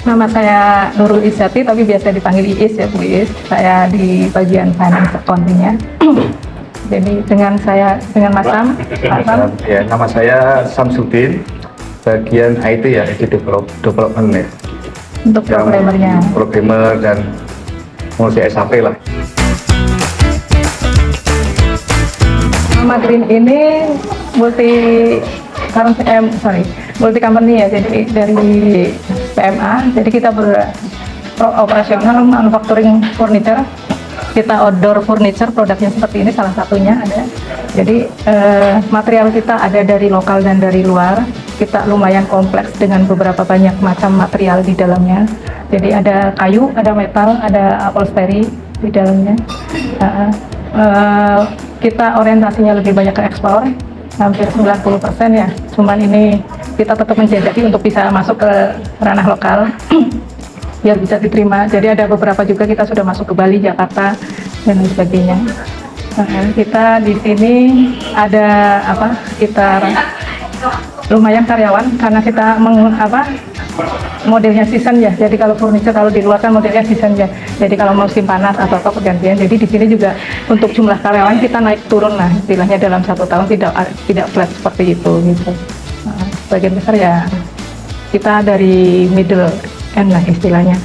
Nama saya Nurul Izzati, tapi biasa dipanggil Iis ya Bu Iis. Saya di bagian finance accounting-nya. Jadi dengan Mas Sam. Ya, nama saya Samsudin, bagian IT ya, IT development ya. Untuk programmernya. Programmer dan mengurusi SAP lah. Nama Green ini multi company ya, jadi dari PMA, jadi kita beroperasional manufacturing furniture, kita outdoor furniture, produknya seperti ini salah satunya ada. Jadi material kita ada dari lokal dan dari luar, kita lumayan kompleks dengan beberapa banyak macam material di dalamnya. Jadi ada kayu, ada metal, ada upholstery di dalamnya. Kita orientasinya lebih banyak ke ekspor, hampir 90% ya. Cuman ini kita tetap menjajaki untuk bisa masuk ke ranah lokal biar bisa diterima. Jadi ada beberapa juga kita sudah masuk ke Bali, Jakarta dan lain sebagainya. Kita di sini ada sekitar lumayan karyawan karena kita modelnya season ya. Jadi kalau furniture kalau di luar kan modelnya season ya. Jadi kalau musim panas atau apa pergantian. Jadi di sini juga untuk jumlah karyawan kita naik turun lah istilahnya dalam 1 tahun tidak flat seperti itu gitu. Bagian besar ya kita dari middle end lah istilahnya.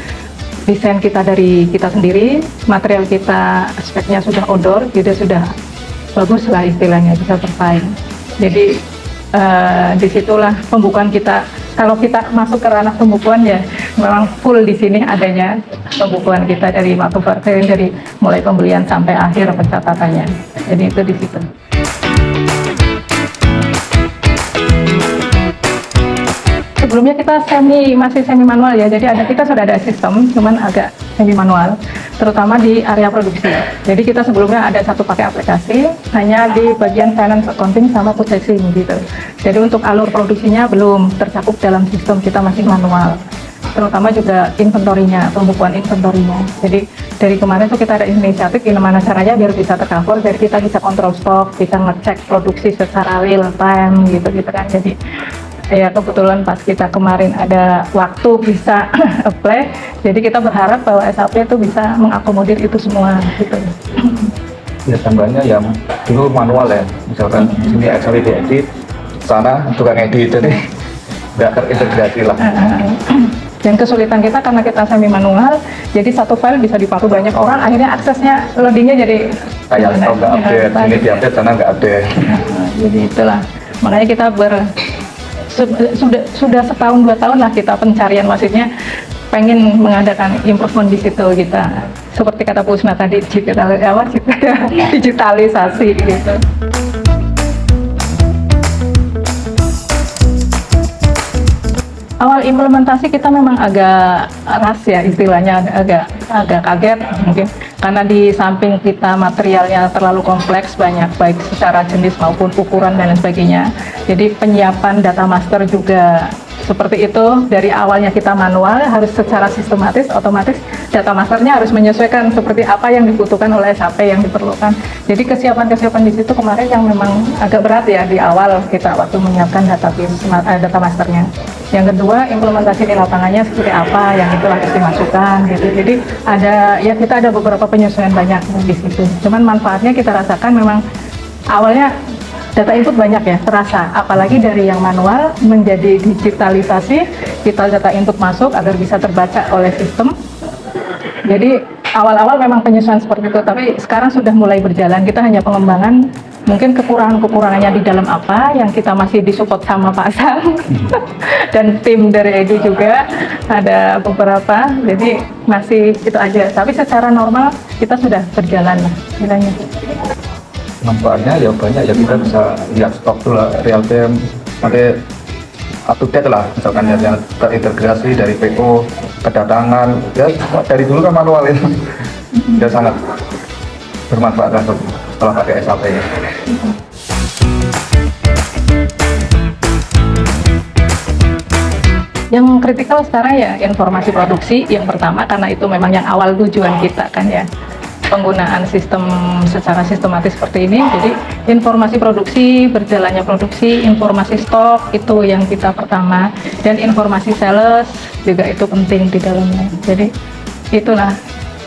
Desain kita dari kita sendiri, material kita speknya sudah outdoor, jadi sudah bagus lah istilahnya, bisa bersaing. Jadi disitulah pembukuan kita. Kalau kita masuk ke ranah pembukuan ya memang full di sini adanya pembukuan kita dari manufacturing, dari mulai pembelian sampai akhir pencatatannya. Jadi itu di situ. Sebelumnya kita masih semi manual ya, jadi kita sudah ada sistem, cuman agak semi manual, terutama di area produksi. Jadi kita sebelumnya ada satu pakai aplikasi, hanya di bagian finance accounting sama purchasing gitu. Jadi untuk alur produksinya belum tercakup dalam sistem, kita masih manual. Terutama juga inventorinya, pembukuan inventorinya. Jadi dari kemarin tuh kita ada inisiatif gimana caranya biar bisa tercover, jadi kita bisa kontrol stok, bisa ngecek produksi secara real time gitu kan. Jadi ya kebetulan pas kita kemarin ada waktu bisa apply, jadi kita berharap bahwa SAP itu bisa mengakomodir itu semua gitu. Ya tambahnya yang dulu manual ya, misalkan di sini Excel diedit, sana tukang edit, jadi nggak terintegrasi lah. Dan kesulitan kita karena kita semi manual, jadi satu file bisa dipakai banyak orang, akhirnya aksesnya loadingnya jadi kayak stok nggak update, ini diupdate, sana nggak update. Jadi itulah, makanya kita sudah setahun 2 tahun lah kita pencarian, maksudnya pengen mengadakan improvement di situ kita. Seperti kata Pusna tadi, digitalisasi gitu. Awal implementasi kita memang agak ras ya istilahnya, agak kaget mungkin karena di samping kita materialnya terlalu kompleks, banyak baik secara jenis maupun ukuran dan lain sebagainya. Jadi penyiapan data master juga seperti itu, dari awalnya kita manual, harus secara sistematis, otomatis data masternya harus menyesuaikan seperti apa yang dibutuhkan oleh SAP yang diperlukan. Jadi kesiapan di situ kemarin yang memang agak berat ya di awal kita waktu menyiapkan data masternya. Yang kedua, implementasi di lapangannya seperti apa yang itu harus dimasukkan gitu. Jadi kita ada beberapa penyesuaian banyak di situ. Cuman manfaatnya kita rasakan memang awalnya data input banyak ya, terasa. Apalagi dari yang manual menjadi digitalisasi, kita data input masuk agar bisa terbaca oleh sistem. Jadi awal-awal memang penyesuaian seperti itu, tapi sekarang sudah mulai berjalan. Kita hanya pengembangan, mungkin kekurangannya di dalam apa yang kita masih disupport sama Pak Sam dan tim dari Edu juga ada beberapa, jadi masih itu aja. Tapi secara normal kita sudah berjalan lah bilangnya. Manfaatnya ya banyak ya, kita bisa lihat stok tuh lah, real time, pakai up to date lah, misalkan yang terintegrasi dari PO, kedatangan, ya dari dulu kan manual itu, ya sangat bermanfaat lah setelah pakai SAP ya. Yang kritikal sekarang ya informasi produksi yang pertama, karena itu memang yang awal tujuan kita kan ya. penggunaan sistem secara sistematis seperti ini. Jadi informasi produksi, berjalannya produksi, informasi stok itu yang kita pertama, dan informasi sales juga itu penting di dalamnya. Jadi itulah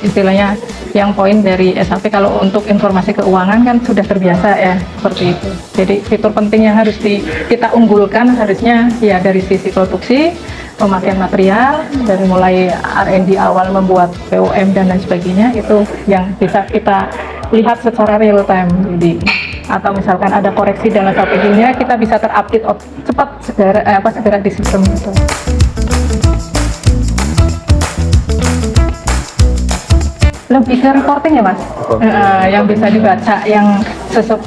istilahnya yang poin dari SAP. Kalau untuk informasi keuangan kan sudah terbiasa ya seperti itu. Jadi fitur penting yang harus kita unggulkan harusnya ya dari sisi produksi, pemakaian material, dari mulai R&D awal membuat POM dan lain sebagainya, itu yang bisa kita lihat secara real time. Jadi atau misalkan ada koreksi dalam strateginya, kita bisa terupdate cepat segera di sistem itu. Lebih ke reporting ya Mas, yang bisa dibaca, yang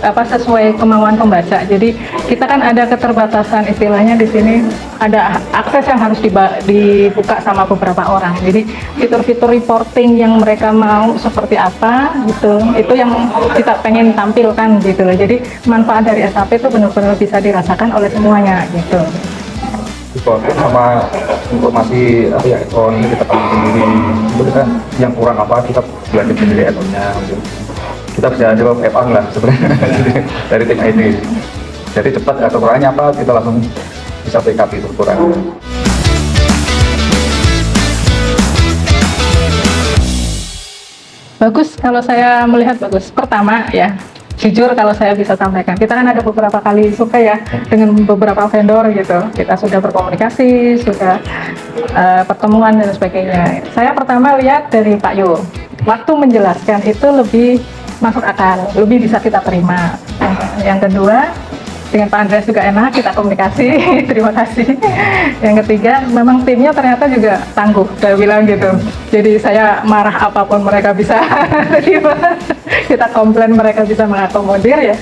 sesuai kemauan pembaca. Jadi kita kan ada keterbatasan istilahnya di sini, ada akses yang harus dibuka sama beberapa orang. Jadi fitur-fitur reporting yang mereka mau seperti apa gitu, itu yang kita pengen tampilkan gitu loh. Jadi manfaat dari SAP itu benar-benar bisa dirasakan oleh semuanya gitu. Reporting sama informasi apa ya, ini kita tahu sendiri itu kan yang kurang apa kita belajar sendiri akunnya, kita bisa jawab FA lah sebenarnya dari tim IT. Jadi cepat atau kurangnya apa kita langsung bisa backup itu kurang. Bagus, kalau saya melihat bagus. Pertama ya, jujur kalau saya bisa sampaikan, kita kan ada beberapa kali survei ya dengan beberapa vendor gitu. Kita sudah berkomunikasi, sudah pertemuan dan sebagainya. Saya pertama lihat dari Pak Yo, waktu menjelaskan itu lebih masuk akal, lebih bisa kita terima. Yang kedua, dengan Pak Andreas juga enak, kita komunikasi, terima kasih. Yang ketiga, memang timnya ternyata juga tangguh, saya bilang gitu. Jadi saya marah apapun mereka bisa terima. Kita komplain mereka bisa mengakomodir ya.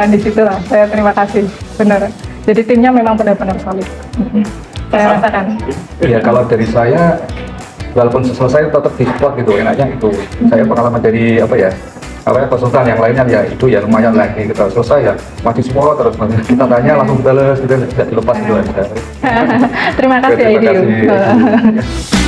Di situlah saya terima kasih, benar. Jadi timnya memang benar-benar solid. Saya rasakan. Ya kalau dari saya, walaupun selesai tetap di support gitu, enaknya itu. Saya pengalaman dari konsultan yang lainnya ya itu ya lumayan lagi kita selesai ya masih semua terus kita tanya langsung balas, kita tidak dilepas gitu aja. Terima kasih. Terima kasih.